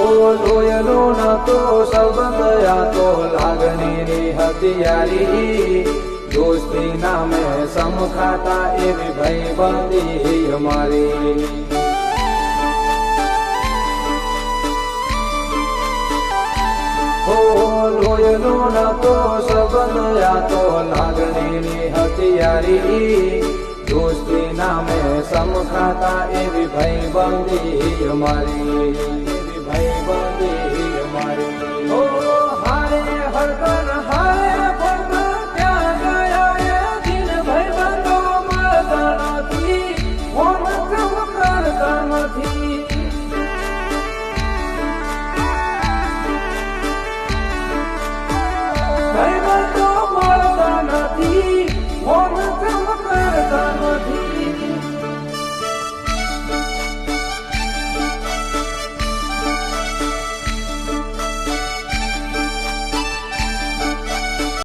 લોયનો નતો સંબંધ આ તો લાગણીની હથિયારી દોસ્તી નામે સમખાતા એવી ભાઈબંધી અમારી લોયનો નતો સંબંધ આ તો લાગણીની હથિયારી દોસ્તી નામે સમખાતા એવી ભાઈબંધી અમારી